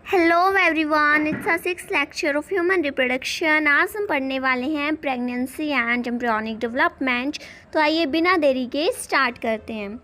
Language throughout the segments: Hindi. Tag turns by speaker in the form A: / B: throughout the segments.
A: Hello everyone, it's a six lecture of human reproduction. आज हम पढ़ने वाले हैं प्रेगनेंसी एंड एम्ब्रियोनिक डेवलपमेंट। तो आइए बिना देरी के स्टार्ट करते हैं।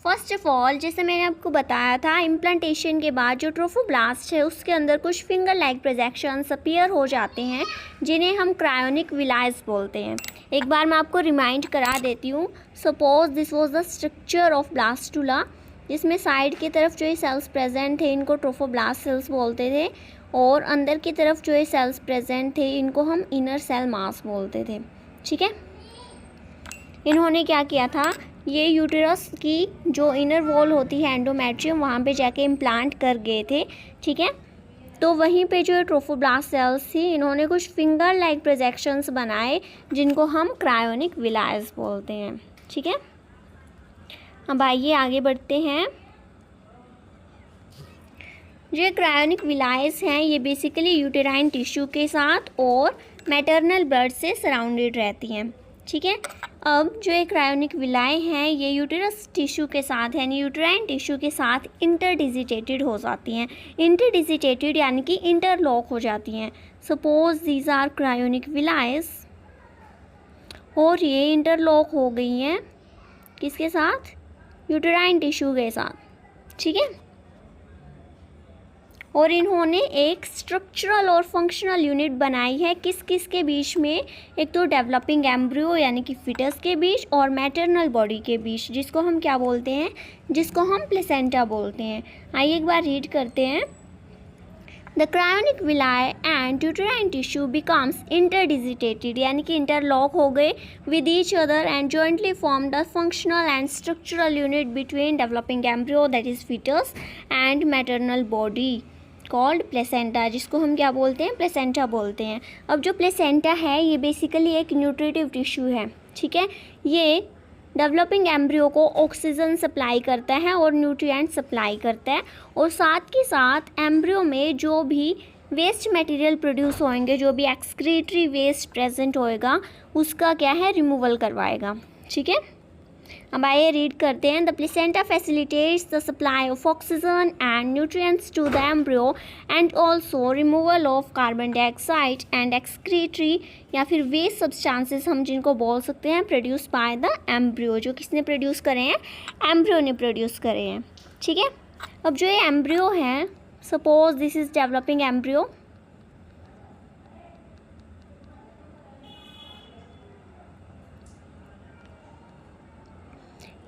A: फर्स्ट ऑफ ऑल, जैसे मैंने आपको बताया था, इम्प्लांटेशन के बाद जो ट्रोफोब्लास्ट है उसके अंदर कुछ फिंगर लाइक प्रोजेक्शंस अपीयर हो जाते हैं जिन्हें हम क्रायोनिक विलायस बोलते हैं। एक बार मैं आपको रिमाइंड करा देती हूँ। Suppose this was the structure of blastula, जिसमें साइड की तरफ जो ये सेल्स प्रेजेंट थे इनको ट्रोफोब्लास्ट सेल्स बोलते थे, और अंदर की तरफ जो ये सेल्स प्रेजेंट थे इनको हम इनर सेल मास बोलते थे। ठीक है, इन्होंने क्या किया था, ये यूटेरस की जो इनर वॉल होती है एंडोमेट्रियम, वहाँ पे जाके इम्प्लांट कर गए थे। ठीक है, तो वहीं पे जो ट्रोफोब्लास्ट सेल्स थी इन्होंने कुछ फिंगर लाइक प्रोजेक्शंस बनाए जिनको हम क्रायोनिक विलायस बोलते हैं। ठीक है, अब आइए आगे बढ़ते हैं। जो क्रायोनिक विलायस हैं ये बेसिकली यूटेराइन टिश्यू के साथ और मैटरनल ब्लड से सराउंडेड रहती हैं। ठीक है, अब जो ये क्रायोनिक विलाय हैं ये यूटेरस टिश्यू के साथ यानी यूटेराइन टिश्यू के साथ इंटरडिजिटेटेड हो जाती हैं। इंटरडिजिटेटेड यानी कि इंटरलॉक हो जाती हैं। सपोज दीज आर क्रायोनिक विलायस, और ये इंटरलॉक हो गई हैं किसके साथ, यूटेराइन टिश्यू के साथ। ठीक है, और इन्होंने एक स्ट्रक्चरल और फंक्शनल यूनिट बनाई है किस किस के बीच में, एक तो डेवलपिंग एम्ब्रियो यानी कि फिटस के बीच और मैटरनल बॉडी के बीच, जिसको हम क्या बोलते हैं, जिसको हम प्लेसेंटा बोलते हैं। आइए एक बार रीड करते हैं। The cryonic villi and uterine tissue becomes interdigitated यानी कि इंटरलॉक हो गए with each other and jointly form the functional and structural unit between developing embryo that is fetus and maternal body called placenta, जिसको हम क्या बोलते हैं, प्लेसेंटा बोलते हैं। अब जो प्लेसेंटा है ये बेसिकली एक न्यूट्रिटिव टिश्यू है। ठीक है, ये डेवलपिंग एम्ब्रियो को ऑक्सीजन सप्लाई करता है और न्यूट्रिएंट सप्लाई करता है, और साथ के साथ एम्ब्रियो में जो भी वेस्ट मटेरियल प्रोड्यूस होंगे, जो भी एक्सक्रीटरी वेस्ट प्रेजेंट होएगा उसका क्या है, रिमूवल करवाएगा। ठीक है, अब आइए रीड करते हैं। The placenta facilitates the supply of oxygen and nutrients to the embryo and also removal of carbon dioxide and excretory या फिर वेस्ट सब्सटेंसेस हम जिनको बोल सकते हैं प्रोड्यूस बाय द एम्ब्रियो। जो किसने प्रोड्यूस करे हैं, एम्ब्रियो ने प्रोड्यूस करे हैं। ठीक है, अब जो ये एम्ब्रियो है, suppose this is developing embryo,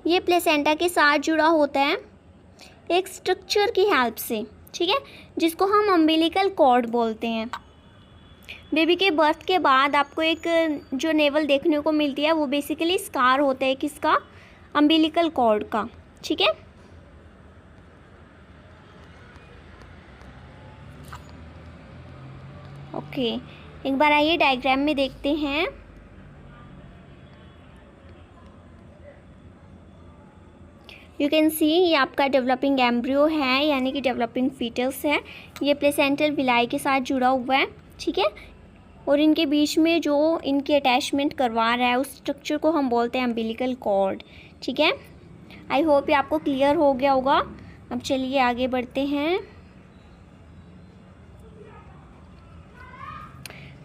A: ये प्लेसेंटा के साथ जुड़ा होता है एक स्ट्रक्चर की हेल्प से। ठीक है, जिसको हम अम्बिलिकल कॉर्ड बोलते हैं। बेबी के बर्थ के बाद आपको एक जो नेवल देखने को मिलती है वो बेसिकली स्कार होता है किसका, अम्बिलिकल कॉर्ड का। ठीक है, ओके, एक बार आइए डायग्राम में देखते हैं। यू कैन सी ये आपका डेवलपिंग एम्ब्रियो है यानी कि डेवलपिंग फीटस है। ये प्लेसेंटल विलाई के साथ जुड़ा हुआ है। ठीक है, और इनके बीच में जो इनकी अटैचमेंट करवा रहा है उस स्ट्रक्चर को हम बोलते हैं अम्बिलिकल कॉर्ड। ठीक है, आई होप ये आपको क्लियर हो गया होगा। अब चलिए आगे बढ़ते हैं।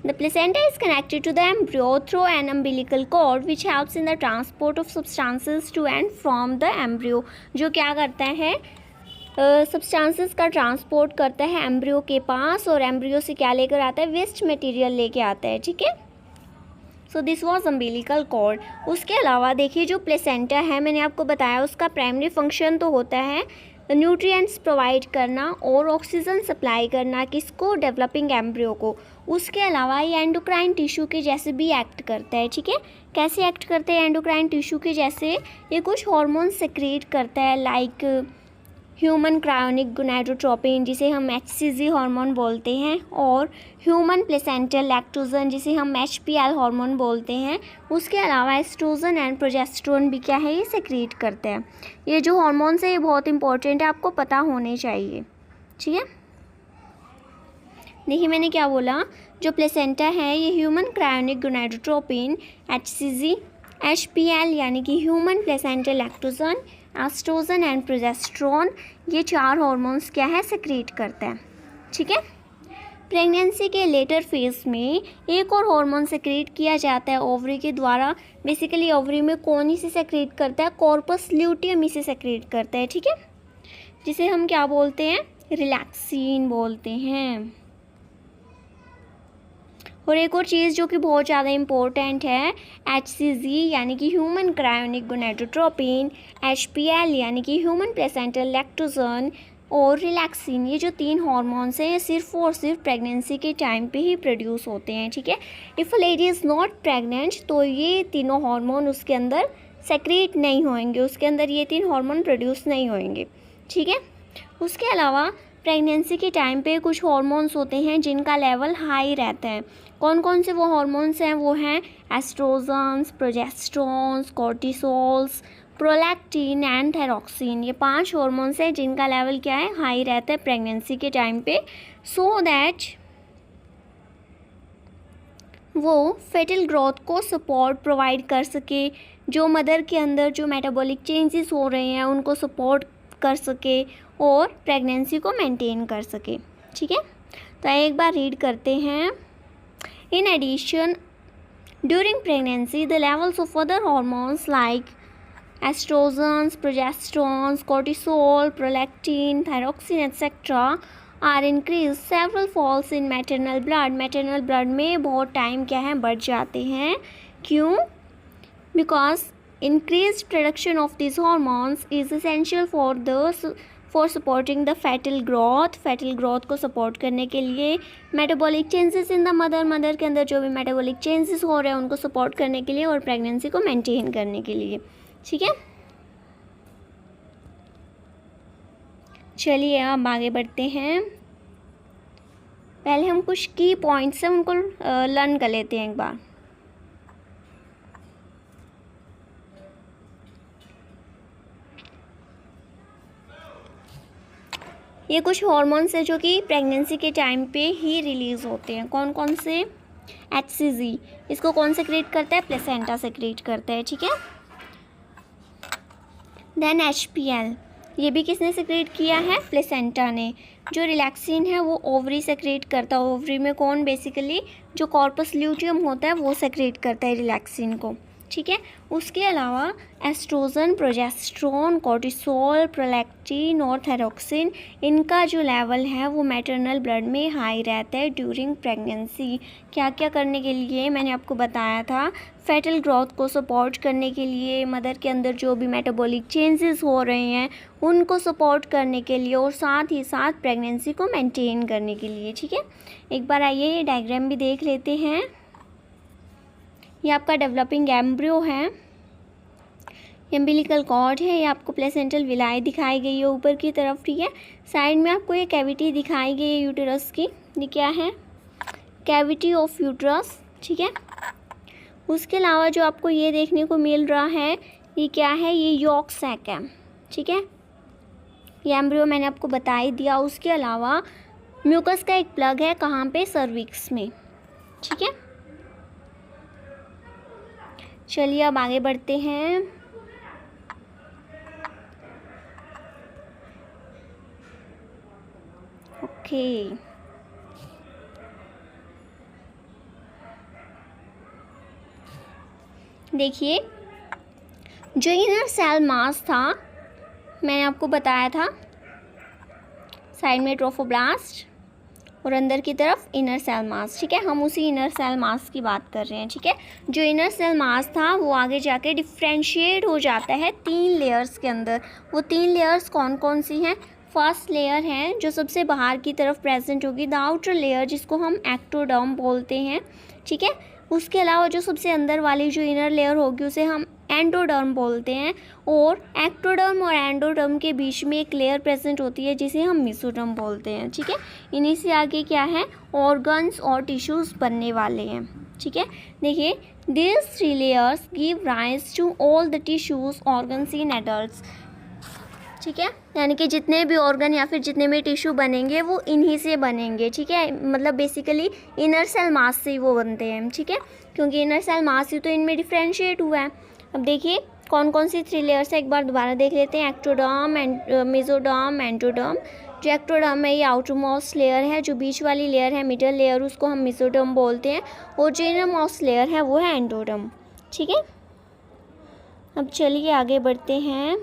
A: The placenta is connected to the embryo through an umbilical cord which helps in the transport of substances to and from the embryo, जो क्या करता है, substances का ट्रांसपोर्ट करता है एम्ब्रियो के पास, और एम्ब्रियो से क्या लेकर आता है, वेस्ट मटेरियल लेके आता है। ठीक है, so this was umbilical cord. उसके अलावा देखिए जो प्लेसेंटा है, मैंने आपको बताया उसका प्राइमरी फंक्शन तो होता है न्यूट्रिएंट्स प्रोवाइड करना और ऑक्सीजन सप्लाई करना, किसको, डेवलपिंग एम्ब्रियो को। उसके अलावा ये एंडोक्राइन टिश्यू के जैसे भी एक्ट करता है। ठीक है, कैसे एक्ट करते हैं एंडोक्राइन टिश्यू के जैसे, ये कुछ हार्मोन सेक्रेट करता है लाइक ह्यूमन क्रायोनिक गोनाडोट्रोपिन जिसे हम HCG हार्मोन बोलते हैं, और ह्यूमन प्लेसेंटल लैक्टोजन जिसे हम HPL हार्मोन बोलते हैं। उसके अलावा एस्ट्रोजन एंड प्रोजेस्टेरोन भी क्या है, ये सेक्रेट करते हैं। ये जो हार्मोन्स है ये बहुत इंपॉर्टेंट है, आपको पता होने चाहिए। ठीक है, देखिए मैंने क्या बोला, जो प्लेसेंटा है ये human chorionic gonadotropin HCG, HPL यानी कि human placental lactogen, oestrogen and progesterone, ये चार हार्मोन्स क्या है, सेक्रेट करता है। ठीक है। प्रेगनेंसी के लेटर फेज में एक और हार्मोन सेक्रेट किया जाता है ओवरी के द्वारा। बेसिकली ओवरी में कौन इसे सेक्रेट करता है? कॉर्पस ल्यूटियम इसे सेक्रेट करता है, ठीक है, जिसे हम क्या बोलते हैं? रिलैक्सिन बोलते हैं। और एक और चीज़ जो कि बहुत ज़्यादा इम्पोर्टेंट है, HCG यानी कि ह्यूमन क्रायोनिक गोनेडोट्रोपिन, HPL यानी कि ह्यूमन प्लेसेंटल लैक्टोजन और रिलैक्सिन, ये जो 3 हार्मोन्स हैं ये सिर्फ और सिर्फ प्रेगनेंसी के टाइम पे ही प्रोड्यूस होते हैं, ठीक है। If a lady is not pregnant तो ये तीनों हार्मोन उसके अंदर सेक्रेट नहीं होंगे, उसके अंदर ये 3 हार्मोन प्रोड्यूस नहीं होंगे, ठीक है। उसके अलावा प्रेगनेंसी के टाइम पे कुछ हार्मोन्स होते हैं जिनका लेवल हाई रहता है। कौन कौन से वो हार्मोन्स हैं? वो हैं estrogens, progesterones, cortisols, prolactin and thyroxine. ये 5 हार्मोन्स हैं जिनका लेवल क्या है? हाई रहता है प्रेगनेंसी के टाइम पे, सो दैट वो फेटल ग्रोथ को सपोर्ट प्रोवाइड कर सके, जो मदर के अंदर जो मेटाबॉलिक चेंजेस हो रहे हैं उनको सपोर्ट कर सके और प्रेगनेंसी को मेंटेन कर सके, ठीक है। तो एक बार रीड करते हैं। In addition during pregnancy the levels of other hormones like estrogens, progesterones, cortisol, prolactin, thyroxine etcetera are increase several folds in maternal blood. Maternal blood में बहुत टाइम क्या है? बढ़ जाते हैं। क्यों? Because increased production of these hormones is essential for supporting the fetal growth। fetal growth को support करने के लिए metabolic changes in the mother के अंदर जो भी metabolic changes हो रहे हैं उनको support करने के लिए और pregnancy को maintain करने के लिए, ठीक है। चलिए अब आगे बढ़ते हैं। पहले हम कुछ की पॉइंट्स हैं उनको लर्न कर लेते हैं एक बार। ये कुछ हार्मोन्स हैं जो कि प्रेगनेंसी के टाइम पे ही रिलीज़ होते हैं। कौन कौन से? HCG, इसको कौन सेक्रेट करता है? प्लेसेंटा सेक्रेट करता है, ठीक है। देन HPL, ये भी किसने सेक्रेट किया है? प्लेसेंटा ने। जो रिलैक्सिन है वो ओवरी सेक्रेट करता है। ओवरी में कौन? बेसिकली जो कॉर्पस ल्यूटियम होता है वो सेक्रेट करता है रिलैक्सिन को, ठीक है। उसके अलावा एस्ट्रोजन, प्रोजेस्टेरोन, कॉर्टिसोल, प्रोलैक्टिन और थायरॉक्सिन, इनका जो लेवल है वो मैटरनल ब्लड में हाई रहता है ड्यूरिंग प्रेगनेंसी। क्या क्या करने के लिए? मैंने आपको बताया था, फेटल ग्रोथ को सपोर्ट करने के लिए, मदर के अंदर जो भी मेटाबॉलिक चेंजेस हो रहे हैं उनको सपोर्ट करने के लिए और साथ ही साथ प्रेगनेंसी को मेंटेन करने के लिए, ठीक है। एक बार आइए ये डायग्राम भी देख लेते हैं। ये आपका डेवलपिंग एम्ब्रियो है, एम्बिलिकल कॉर्ड है, ये आपको प्लेसेंटल विलाई दिखाई गई है ऊपर की तरफ, ठीक है। साइड में आपको ये कैविटी दिखाई गई है यूटेरस की, ये क्या है? कैविटी ऑफ यूटेरस, ठीक है। उसके अलावा जो आपको ये देखने को मिल रहा है ये क्या है? ये यॉक सैक है, ठीक है। ये एम्ब्रियो मैंने आपको बता ही दिया। उसके अलावा म्यूकस का एक प्लग है, कहाँ पे? सर्विक्स में, ठीक है। चलिए अब आगे बढ़ते हैं। ओके, देखिए जो इनर सेल मास था मैंने आपको बताया था, साइड में ट्रोफोब्लास्ट और अंदर की तरफ इनर सेल मास, ठीक है। हम उसी इनर सेल मास की बात कर रहे हैं, ठीक है। जो इनर सेल मास था वो आगे जाके डिफ्रेंशिएट हो जाता है 3 लेयर्स के अंदर। वो 3 लेयर्स कौन कौन सी हैं? फर्स्ट लेयर है जो सबसे बाहर की तरफ प्रेजेंट होगी, द आउटर लेयर, जिसको हम एक्टोडर्म बोलते हैं, ठीक है। उसके अलावा जो सबसे अंदर वाली जो इनर लेयर होगी उसे हम एंडोडर्म बोलते हैं, और एक्टोडर्म और एंडोडर्म के बीच में एक लेयर प्रेजेंट होती है जिसे हम मेसोडर्म बोलते हैं, ठीक है। इन्हीं से आगे क्या है? ऑर्गन्स और टिश्यूज़ बनने वाले हैं, ठीक है। देखिए, these 3 layers give rise to all the tissues organs in adults, ठीक है। यानी कि जितने भी ऑर्गन या फिर जितने भी टिश्यू बनेंगे वो इन्हीं से बनेंगे, ठीक है। मतलब बेसिकली इनर सेल मास से ही वो बनते हैं, ठीक है, क्योंकि इनर सेल मास ही तो इनमें डिफ्रेंशिएट हुआ है। अब देखिए कौन कौन सी 3 लेयर्स है, एक बार दोबारा देख लेते हैं। Ectoderm, mesoderm, endoderm. जो एक्टोडर्म है ये आउटर मोस्ट लेयर है, जो बीच वाली लेयर है मिडल लेयर उसको हम मेसोडर्म बोलते हैं, और जो इनर मोस्ट लेयर है वो है एंडोडर्म। ठीक है, अब चलिए आगे बढ़ते हैं।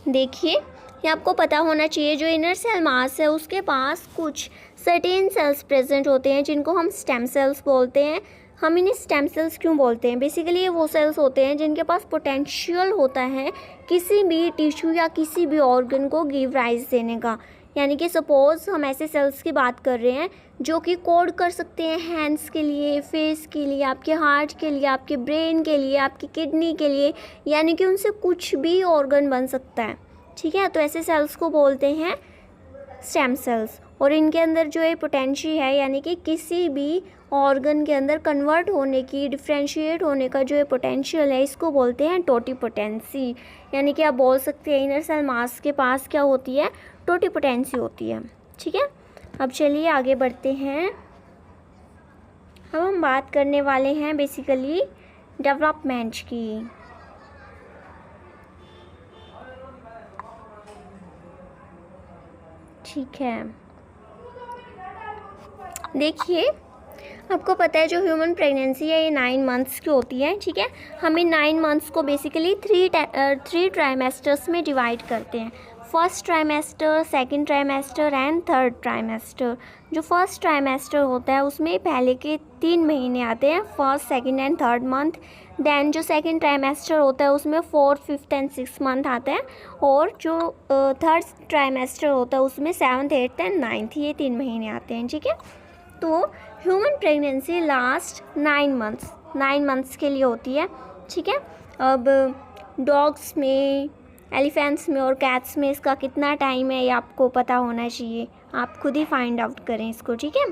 A: देखिए, ये आपको पता होना चाहिए, जो इनर सेल मास है उसके पास कुछ सर्टेन सेल्स प्रेजेंट होते हैं जिनको हम स्टेम सेल्स बोलते हैं। हम इन्हें स्टेम सेल्स क्यों बोलते हैं? बेसिकली ये वो सेल्स होते हैं जिनके पास पोटेंशियल होता है किसी भी टिश्यू या किसी भी ऑर्गन को गिव राइज देने का। यानी कि सपोज़ हम ऐसे सेल्स की बात कर रहे हैं जो कि कोड कर सकते हैं हैंड्स के लिए, फेस के लिए, आपके हार्ट के लिए, आपके ब्रेन के लिए, आपकी किडनी के लिए, यानी कि उनसे कुछ भी ऑर्गन बन सकता है। ठीक है, तो ऐसे सेल्स को बोलते हैं स्टेम सेल्स। और इनके अंदर जो ये पोटेंशियल है, यानी कि किसी भी ऑर्गन के अंदर कन्वर्ट होने की, डिफ्रेंशिएट होने का जो ये पोटेंशियल है, इसको बोलते हैं टोटिपोटेंसी। यानी कि आप बोल सकते हैं इनर सेल मास के पास क्या होती है? टोटिपोटेंसी होती है। ठीक है, अब चलिए आगे बढ़ते हैं। अब हम बात करने वाले हैं बेसिकली डेवलपमेंट की। ठीक है, देखिए आपको पता है जो ह्यूमन प्रेगनेंसी है ये 9 मंथ्स की होती है। ठीक है, हम इन 9 मंथ्स को बेसिकली थ्री ट्राइमेस्टर्स में डिवाइड करते हैं। First trimester, second trimester and third trimester. जो फर्स्ट ट्राइमेस्टर होता है उसमें पहले के 3 महीने आते हैं, first, second and third month. Then जो सेकंड ट्राइमेस्टर होता है उसमें 4th, 5th and 6th month आता है, और जो थर्ड ट्राइमेस्टर होता है उसमें 7th, 8th एंड 9th, ये 3 महीने आते हैं। ठीक है, तो ह्यूमन प्रेगनेंसी लास्ट 9 मंथ्स के लिए होती है। ठीक है, अब डॉग्स में, एलिफेंट्स में और कैट्स में इसका कितना टाइम है ये आपको पता होना चाहिए, आप खुद ही फाइंड आउट करें इसको। ठीक है,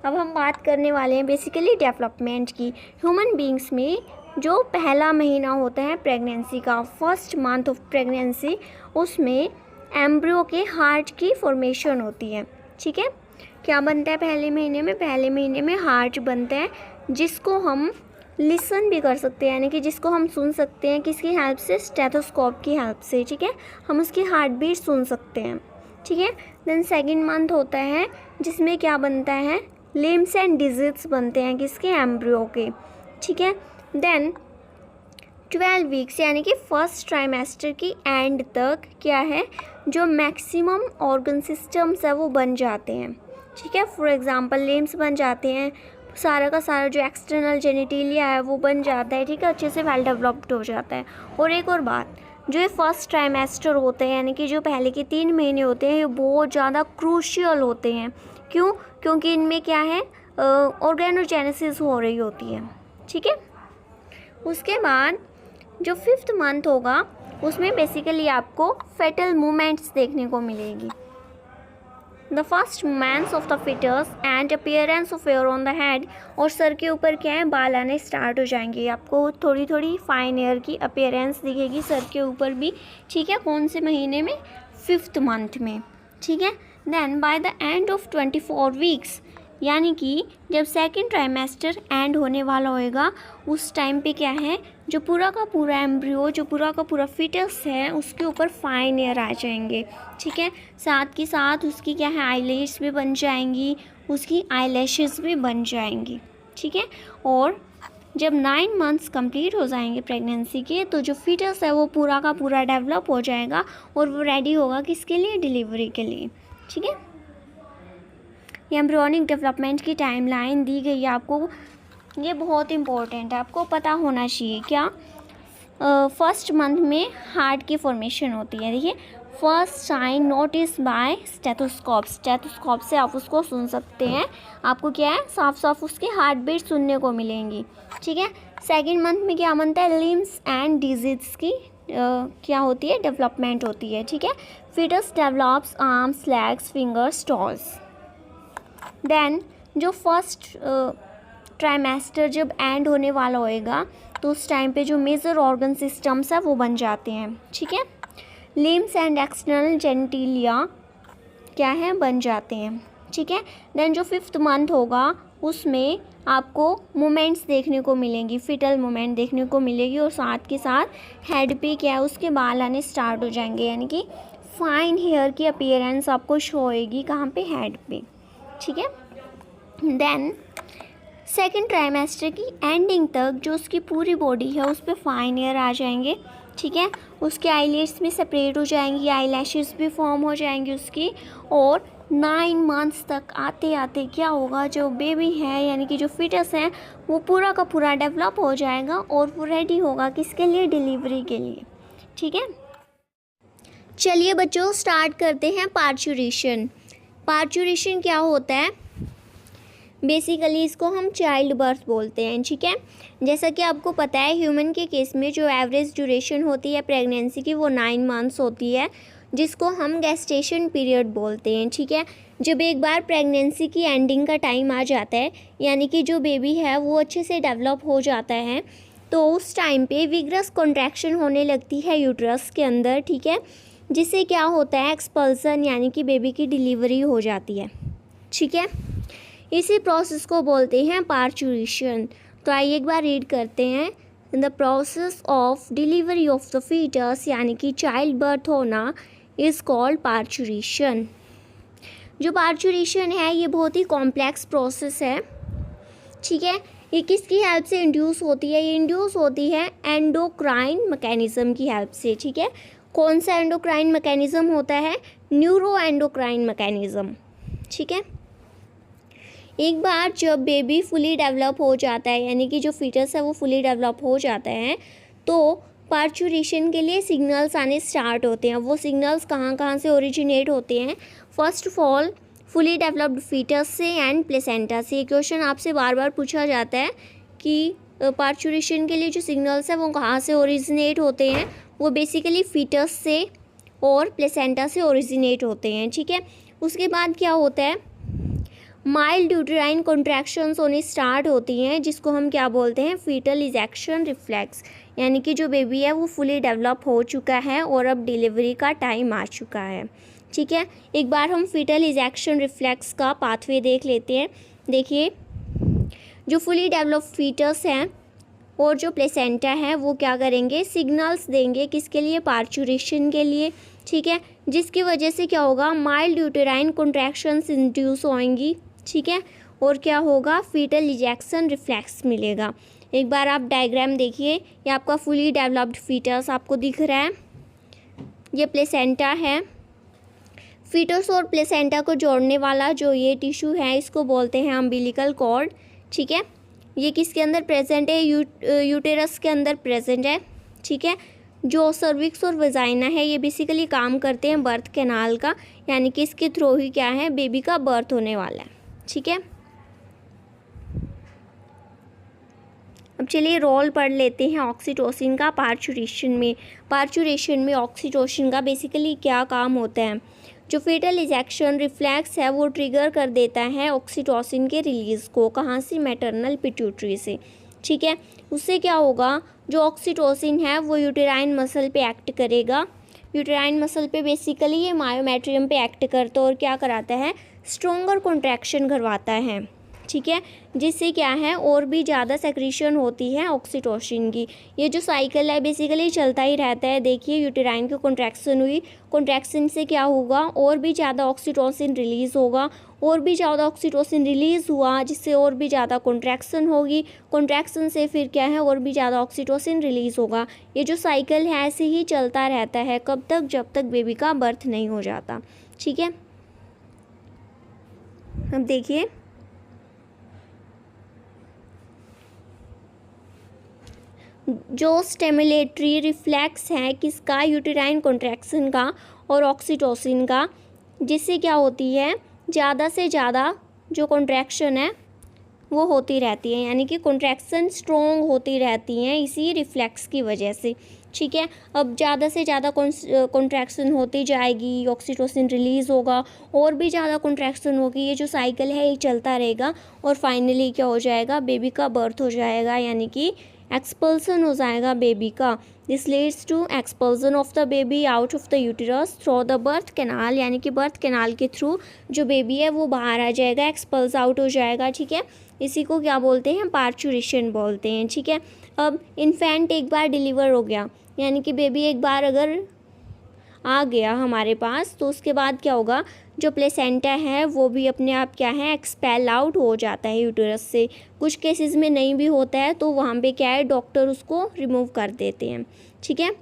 A: अब हम बात करने वाले हैं बेसिकली डेवलपमेंट की। ह्यूमन बींग्स में जो पहला महीना होता है प्रेगनेंसी का, फर्स्ट मंथ ऑफ प्रेगनेंसी, उसमें एम्ब्रियो के हार्ट की फॉर्मेशन होती है। ठीक है, क्या बनता है पहले महीने में? पहले महीने में हार्ट बनता है, जिसको हम लिसन भी कर सकते हैं, यानी कि जिसको हम सुन सकते हैं किसकी हेल्प से? स्टेथोस्कोप की हेल्प से। ठीक है, हम उसकी हार्ट बीट सुन सकते हैं। ठीक है, देन सेकंड मंथ होता है जिसमें क्या बनता है? लिम्स एंड डिजिट्स बनते हैं, किसके? एम्ब्रियो के। ठीक है, देन 12 वीक्स यानी कि फर्स्ट ट्राइमेस्टर की एंड तक क्या है? जो मैक्सिमम ऑर्गन सिस्टम्स है वो बन जाते हैं। ठीक है, फॉर एग्जांपल लिम्स बन जाते हैं, सारा का सारा जो एक्सटर्नल जेनिटेलिया है वो बन जाता है। ठीक है, अच्छे से वेल डेवलप्ड हो जाता है। और एक और बात, जो ये फर्स्ट ट्राइमेस्टर होते हैं, यानी कि जो पहले के 3 महीने होते हैं, ये बहुत ज़्यादा क्रूशियल होते हैं। क्यों? क्योंकि इनमें क्या है? ऑर्गेनोजेनेसिस हो रही होती है। ठीक है, उसके बाद जो 5th मंथ होगा उसमें बेसिकली आपको फेटल मूवमेंट्स देखने को मिलेगी। The first movements of the foetus and appearance of hair on the head, और सर के ऊपर क्या है? बाल आने स्टार्ट हो जाएंगे। आपको थोड़ी थोड़ी फाइन हेयर की अपीयरेंस दिखेगी सर के ऊपर भी। ठीक है, कौन से महीने में? 5th मंथ में। ठीक है, then by the end of 24 weeks, यानी कि जब सेकंड ट्राइमेस्टर एंड होने वाला होएगा उस टाइम पे क्या है? जो पूरा का पूरा एम्ब्रियो, जो पूरा का पूरा फिटस है, उसके ऊपर फाइन एयर आ जाएंगे। ठीक है, साथ के साथ उसकी क्या है? आईलिड्स भी बन जाएंगी, उसकी आईलैशेस भी बन जाएंगी। ठीक है, और जब 9 मंथ्स कंप्लीट हो जाएंगे प्रेगनेंसी के, तो जो फिटस है वो पूरा का पूरा डेवलप हो जाएगा और वो रेडी होगा किसके लिए? डिलीवरी के लिए। ठीक है, ये एम्ब्रियोनिक डेवलपमेंट की टाइमलाइन दी गई है आपको, ये बहुत इंपॉर्टेंट है, आपको पता होना चाहिए। क्या? फर्स्ट मंथ में हार्ट की फॉर्मेशन होती है। देखिए, first sign notice by stethoscope, stethoscope से आप उसको सुन सकते हैं। आपको क्या है? साफ साफ उसकी हार्ट बीट सुनने को मिलेंगी। ठीक है, सेकंड मंथ में क्या बनता है? लिम्स एंड डिजिट्स की क्या होती है? डेवलपमेंट होती है। ठीक है, foetus develops arms, legs, fingers, toes. Then जो फर्स्ट ट्राइमेस्टर जब एंड होने वाला होएगा तो उस टाइम पे जो मेजर ऑर्गन सिस्टम्स है वो बन जाते हैं। ठीक है, लिम्स एंड एक्सटर्नल जेनिटेलिया क्या है? बन जाते हैं। ठीक है, देन जो 5th मंथ होगा उसमें आपको मूवमेंट्स देखने को मिलेंगी, फिटल मूवमेंट देखने को मिलेगी, और साथ के साथ हेड पे क्या है उसके बाल आने स्टार्ट हो जाएंगे, यानी कि फाइन हेयर की अपीयरेंस आपको शो होएगी कहाँ पे, हेड पे। ठीक है। देन सेकेंड ट्राइमेस्टर की एंडिंग तक जो उसकी पूरी बॉडी है उस पर फाइन हेयर आ जाएंगे। ठीक है। उसके आईलिड्स भी सेपरेट हो जाएंगी, आई लैशेस भी फॉर्म हो जाएंगी उसकी, और 9 मंथ्स तक आते आते क्या होगा, जो बेबी है यानी कि जो फिटस है वो पूरा का पूरा डेवलप हो जाएगा और वो रेडी होगा किसके लिए, डिलीवरी के लिए। ठीक है। चलिए बच्चों स्टार्ट करते हैं पार्चुरेशन। पार्चुरेशन क्या होता है, बेसिकली इसको हम चाइल्ड बर्थ बोलते हैं। ठीक है। जैसा कि आपको पता है ह्यूमन के केस में जो एवरेज ड्यूरेशन होती है प्रेगनेंसी की वो 9 मंथ्स होती है, जिसको हम गेस्टेशन पीरियड बोलते हैं। ठीक है। जब एक बार प्रेगनेंसी की एंडिंग का टाइम आ जाता है, यानी कि जो बेबी है वो अच्छे से डेवलप हो जाता है, तो उस टाइम पे विग्रस कॉन्ट्रैक्शन होने लगती है यूट्रस के अंदर। ठीक है। जिससे क्या होता है, एक्सपल्सन यानी कि बेबी की डिलीवरी हो जाती है। ठीक है। इसी प्रोसेस को बोलते हैं पार्चुरेशन। तो आइए एक बार रीड करते हैं। The process of delivery of the foetus यानी कि चाइल्ड बर्थ होना इज़ कॉल्ड पार्चुरेशन। जो पार्चुरेशन है ये बहुत ही कॉम्प्लेक्स प्रोसेस है। ठीक है। ये किसकी हेल्प से इंड्यूस होती है, ये इंड्यूस होती है एंडोक्राइन मैकेनिज्म की हेल्प से। ठीक है। कौन सा एंडोक्राइन मैकेनिज्म होता है, न्यूरो एंडोक्राइन मैकेनिज्म। ठीक है। एक बार जब बेबी फुली डेवलप हो जाता है, यानी कि जो फीटस है वो फुली डेवलप हो जाता है, तो पार्चुरेशन के लिए सिग्नल्स आने स्टार्ट होते हैं। वो सिग्नल्स कहाँ कहाँ से ओरिजिनेट होते हैं, first of all fully developed foetus से एंड प्लेसेंटा से। ये क्वेश्चन आपसे बार बार पूछा जाता है कि पार्चुरेशन के लिए जो सिग्नल्स हैं वो कहाँ से ओरिजिनेट होते हैं, वो बेसिकली फीटस से और प्लेसेंटा से ओरिजिनेट होते हैं। ठीक है। उसके बाद क्या होता है, माइल्ड यूटेराइन कॉन्ट्रैक्शंस होनी स्टार्ट होती हैं, जिसको हम क्या बोलते हैं, फीटल इजेक्शन रिफ्लेक्स, यानी कि जो बेबी है वो फुली डेवलप हो चुका है और अब डिलीवरी का टाइम आ चुका है। ठीक है। एक बार हम फीटल इजेक्शन रिफ्लेक्स का पाथवे देख लेते हैं। देखिए, जो फुली डेवलप फीटस हैं और जो प्लेसेंटा है वो क्या करेंगे, सिग्नल्स देंगे किसके लिए, पार्चुरेशन के लिए। ठीक है। जिसकी वजह से क्या होगा, माइल्ड यूटेराइन कॉन्ट्रैक्शंस इंड्यूस होंगी। ठीक है। और क्या होगा, फीटल इजेक्शन रिफ्लेक्स मिलेगा। एक बार आप डायग्राम देखिए, ये आपका फुली डेवलप्ड फीटस आपको दिख रहा है, ये प्लेसेंटा है। फीटस और प्लेसेंटा को जोड़ने वाला जो ये टिश्यू है इसको बोलते हैं अम्बिलिकल कॉर्ड। ठीक है। ये किसके अंदर प्रेजेंट है, यूटेरस के अंदर प्रेजेंट है। ठीक है। जो सर्विक्स और वजाइना है ये बेसिकली काम करते हैं बर्थ कैनाल का, यानी कि इसके थ्रू ही क्या है, बेबी का बर्थ होने वाला है। ठीक है। अब चलिए रोल पढ़ लेते हैं ऑक्सीटोसिन का पार्चुरेशन में। पार्चुरेशन में ऑक्सीटोसिन का बेसिकली क्या काम होता है, जो फेटल इजेक्शन रिफ्लेक्स है वो ट्रिगर कर देता है ऑक्सीटोसिन के रिलीज़ को, कहाँ से, मैटरनल पिट्यूटरी से। ठीक है। उससे क्या होगा, जो ऑक्सीटोसिन है वो यूटेराइन मसल पे एक्ट करेगा। यूटेराइन मसल पे बेसिकली ये मायोमेट्रियम पे एक्ट करता है और क्या कराता है, स्ट्रॉन्गर कॉन्ट्रैक्शन करवाता है। ठीक है। जिससे क्या है, और भी ज़्यादा सेक्रीशन होती है ऑक्सीटोसिन की। ये जो साइकिल है बेसिकली चलता ही रहता है। देखिए, यूटेराइन की कॉन्ट्रैक्शन हुई, कॉन्ट्रैक्शन से क्या होगा, और भी ज़्यादा ऑक्सीटोसिन रिलीज़ होगा, और भी ज़्यादा ऑक्सीटोसिन रिलीज़ हुआ जिससे और भी ज़्यादा कॉन्ट्रैक्शन होगी, कॉन्ट्रैक्शन से फिर क्या है, और भी ज़्यादा ऑक्सीटोसिन रिलीज़ होगा। ये जो साइकिल है ऐसे ही चलता रहता है, कब तक, जब तक बेबी का बर्थ नहीं हो जाता। ठीक है। अब देखिए, जो स्टिमुलेटरी रिफ्लेक्स है किसका, यूटेराइन कॉन्ट्रैक्शन का और ऑक्सीटोसिन का, जिससे क्या होती है, ज़्यादा से ज़्यादा जो कॉन्ट्रैक्शन है वो होती रहती है, यानी कि कॉन्ट्रैक्शन स्ट्रॉन्ग होती रहती हैं इसी रिफ्लेक्स की वजह से। ठीक है। अब ज़्यादा से ज़्यादा कॉन्ट्रैक्शन होती जाएगी, ऑक्सीटोसिन रिलीज़ होगा, और भी ज़्यादा कॉन्ट्रैक्शन होगी, ये जो साइकिल है ये चलता रहेगा, और फाइनली क्या हो जाएगा, बेबी का बर्थ हो जाएगा, यानी कि एक्सपल्सन हो जाएगा बेबी का। This leads to expulsion of the baby out of the uterus through the birth canal, यानी कि बर्थ कैनाल के थ्रू जो बेबी है वो बाहर आ जाएगा, एक्सपल्स आउट हो जाएगा। ठीक है। इसी को क्या बोलते हैं, पार्चुरेशन बोलते हैं। ठीक है, अब इन्फेंट एक बार डिलीवर हो गया, यानी कि बेबी एक बार अगर आ गया हमारे पास, तो उसके बाद क्या होगा, जो प्लेसेंटा है वो भी अपने आप क्या है, एक्सपेल आउट हो जाता है यूटेरस से। कुछ केसेस में नहीं भी होता है तो वहाँ पे क्या है, डॉक्टर उसको रिमूव कर देते हैं। ठीक है,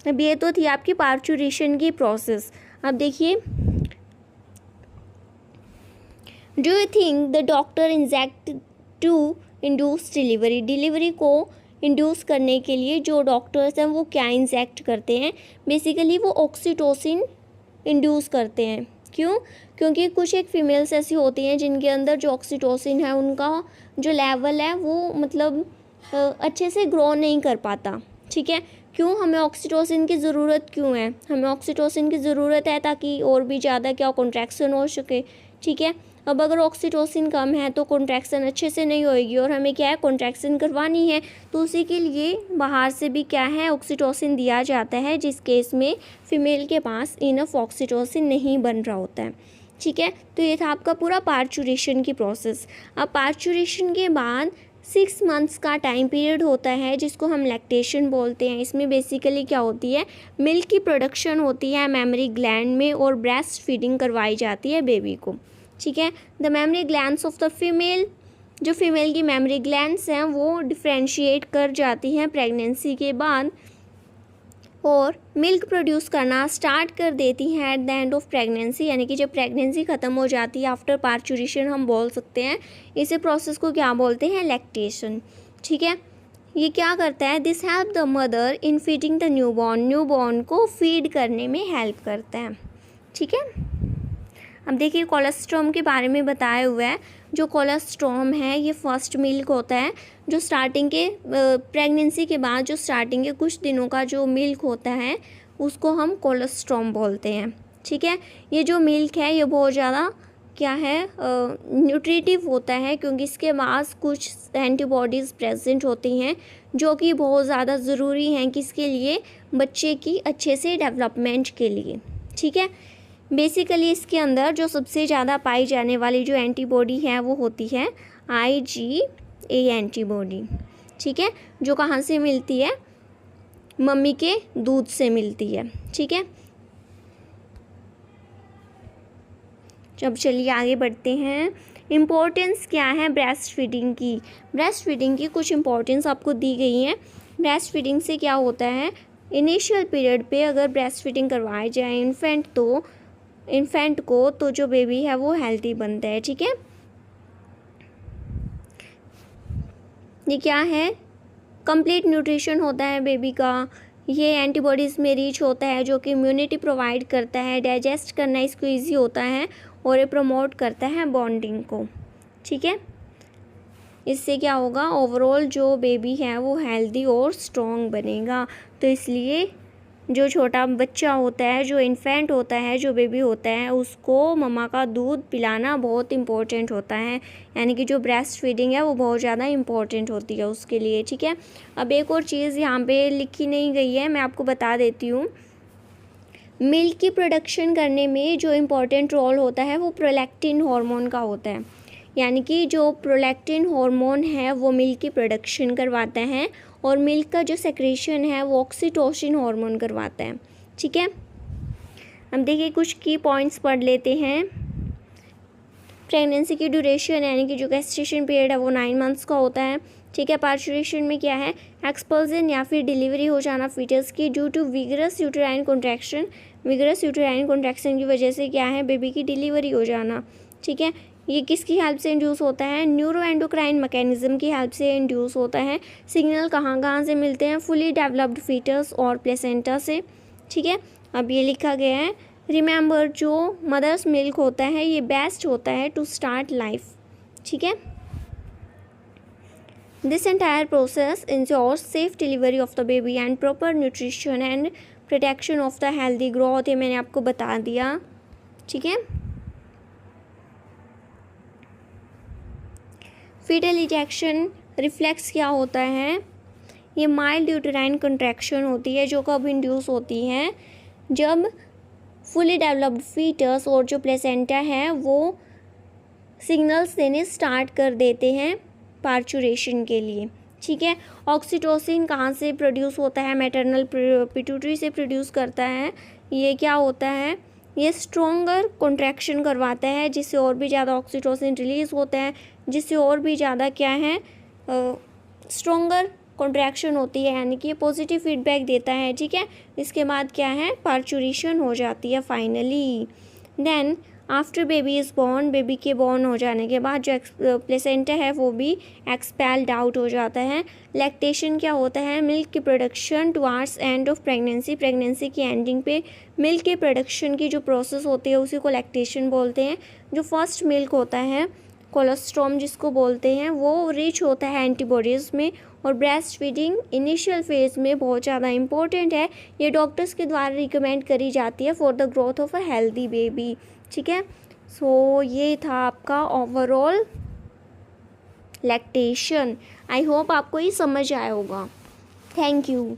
A: अब ये तो थी आपकी पार्चुरेशन की प्रोसेस। अब देखिए, do you think the doctor inject to induce delivery, delivery को इंड्यूस करने के लिए जो डॉक्टर्स हैं वो क्या इंजेक्ट करते हैं, बेसिकली वो ऑक्सीटोसिन इंड्यूस करते हैं। क्यों, क्योंकि कुछ एक फीमेल्स ऐसी होती हैं जिनके अंदर जो ऑक्सीटोसिन है उनका जो लेवल है वो मतलब अच्छे से ग्रो नहीं कर पाता। ठीक है, क्यों, हमें ऑक्सीटोसिन की ज़रूरत क्यों है, हमें ऑक्सीटोसिन की ज़रूरत है ताकि और भी ज़्यादा क्या कॉन्ट्रैक्शन हो सके। ठीक है, अब अगर ऑक्सीटोसिन कम है तो कॉन्ट्रैक्शन अच्छे से नहीं होएगी और हमें क्या है, कॉन्ट्रैक्शन करवानी है, तो उसी के लिए बाहर से भी क्या है, ऑक्सीटोसिन दिया जाता है, जिस केस में फ़ीमेल के पास इनफ ऑक्सीटोसिन नहीं बन रहा होता है। ठीक है, तो ये था आपका पूरा पार्चुरेशन की प्रोसेस। अब पार्चुरेशन के बाद 6 मंथ्स का टाइम पीरियड होता है जिसको हम लैक्टेशन बोलते हैं। इसमें बेसिकली क्या होती है, मिल्क की प्रोडक्शन होती है मेमरी ग्लैंड में और ब्रेस्ट फीडिंग करवाई जाती है बेबी को। ठीक है, the mammary glands of the female, जो फीमेल की मेमरी ग्लैंड्स हैं वो डिफ्रेंशिएट कर जाती हैं प्रेगनेंसी के बाद और मिल्क प्रोड्यूस करना स्टार्ट कर देती हैं at the end of pregnancy, यानी कि जब प्रेगनेंसी ख़त्म हो जाती है, आफ्टर पार्चुरेशन हम बोल सकते हैं। इसी प्रोसेस को क्या बोलते हैं, लैक्टेशन। ठीक है, ये क्या करता है, this help the mother in feeding the newborn को फीड करने में हेल्प करता है। ठीक है, अब देखिए कोलेस्ट्रॉम के बारे में बताया हुआ है। जो कोलेस्ट्रॉम है ये फर्स्ट मिल्क होता है, जो स्टार्टिंग के प्रेगनेंसी के बाद जो स्टार्टिंग के कुछ दिनों का जो मिल्क होता है उसको हम कोलेस्ट्रॉम बोलते हैं। ठीक है, ये जो मिल्क है ये बहुत ज़्यादा क्या है, न्यूट्रिटिव होता है, क्योंकि इसके पास कुछ एंटीबॉडीज़ प्रेजेंट होती हैं जो कि बहुत ज़्यादा ज़रूरी हैं किसके लिए, बच्चे की अच्छे से डेवलपमेंट के लिए। ठीक है, बेसिकली इसके अंदर जो सबसे ज़्यादा पाई जाने वाली जो एंटीबॉडी है वो होती है IgA एंटीबॉडी। ठीक है, जो कहाँ से मिलती है, मम्मी के दूध से मिलती है। ठीक है, जब चलिए आगे बढ़ते हैं। इम्पोर्टेंस क्या है ब्रेस्ट फीडिंग की, ब्रेस्ट फीडिंग की कुछ इम्पोर्टेंस आपको दी गई है। ब्रेस्ट फीडिंग से क्या होता है, इनिशियल पीरियड पे अगर ब्रेस्ट फीडिंग करवाई जाए इन्फेंट को तो जो बेबी है वो हेल्दी बनता है। ठीक है, ये क्या है, कंप्लीट न्यूट्रिशन होता है बेबी का, ये एंटीबॉडीज़ में रिच होता है जो कि इम्यूनिटी प्रोवाइड करता है, डाइजेस्ट करना इसको इजी होता है और ये प्रमोट करता है बॉन्डिंग को। ठीक है, इससे क्या होगा, ओवरऑल जो बेबी है वो हेल्दी और स्ट्रॉन्ग बनेगा। तो इसलिए जो छोटा बच्चा होता है, जो इन्फेंट होता है, जो बेबी होता है, उसको मम्मा का दूध पिलाना बहुत इम्पोर्टेंट होता है, यानी कि जो ब्रेस्ट फीडिंग है वो बहुत ज़्यादा इम्पोर्टेंट होती है उसके लिए। ठीक है, अब एक और चीज़ यहाँ पे लिखी नहीं गई है, मैं आपको बता देती हूँ। मिल्क की प्रोडक्शन करने में जो इम्पोर्टेंट रोल होता है वो प्रोलैक्टिन हार्मोन का होता है, यानी कि जो प्रोलैक्टिन हार्मोन है वो मिल्क की प्रोडक्शन करवाता है और मिल्क का जो सेक्रेशन है वो ऑक्सीटोसिन हार्मोन करवाता है। ठीक है, अब देखिए कुछ की पॉइंट्स पढ़ लेते हैं। प्रेगनेंसी की ड्यूरेशन यानी कि जो गेस्टेशन पीरियड है वो 9 मंथ्स का होता है। ठीक है, पार्चुरेशन में क्या है, एक्सपल्जन या फिर डिलीवरी हो जाना फीटस की due to vigorous uterine contraction, vigorous uterine contraction की वजह से क्या है, बेबी की डिलीवरी हो जाना। ठीक है, ये किसकी हेल्प से इंड्यूस होता है, न्यूरो एंडोक्राइन मैकेनिज्म की हेल्प से इंड्यूस होता है। सिग्नल कहाँ से मिलते हैं, फुली डेवलप्ड फीटस और प्लेसेंटा से। ठीक है, अब ये लिखा गया है, रिमेंबर जो मदर्स मिल्क होता है ये बेस्ट होता है टू स्टार्ट लाइफ। ठीक है, this entire process ensures safe delivery of the baby and proper nutrition and protection of the healthy growth, ये मैंने आपको बता दिया। ठीक है, फीटल इजेक्शन रिफ्लेक्स क्या होता है, ये माइल्ड यूटेराइन कंट्रैक्शन होती है जो कब इंड्यूस होती है, जब फुली डेवलप्ड फीटस और जो प्लेसेंटा है वो सिग्नल्स देने स्टार्ट कर देते हैं पार्चुरेशन के लिए। ठीक है, ऑक्सीटोसिन कहाँ से प्रोड्यूस होता है? मैटरनल पिट्यूटरी से प्रोड्यूस करता है। ये क्या होता है? ये स्ट्रॉन्गर कॉन्ट्रैक्शन करवाता है, जिससे और भी ज़्यादा ऑक्सीटोसिन रिलीज़ होता है, जिससे और भी ज़्यादा क्या है, स्ट्रॉन्गर कॉन्ट्रैक्शन होती है, यानी कि ये पॉजिटिव फीडबैक देता है। ठीक है, इसके बाद क्या है, पार्चुरेशन हो जाती है finally. Then after baby is born, baby के बॉर्न हो जाने के बाद जो प्लेसेंटा है वो भी एक्सपेल्ड आउट हो जाता है। लैक्टेशन क्या होता है? मिल्क की production towards end of pregnancy, pregnancy की एंडिंग पे मिल्क के प्रोडक्शन की जो प्रोसेस होती है उसी को लैक्टेशन बोलते हैं। जो फर्स्ट मिल्क होता है, कोलोस्ट्रॉम जिसको बोलते हैं, वो रिच होता है एंटीबॉडीज़ में, और ब्रेस्ट फीडिंग इनिशियल फेज़ में बहुत ज़्यादा इंपॉर्टेंट है। ये डॉक्टर्स के द्वारा रिकमेंड करी जाती है for the growth of a healthy baby. ठीक है, सो ये था आपका ओवरऑल लैक्टेशन। आई होप आपको ये समझ आया होगा। Thank you.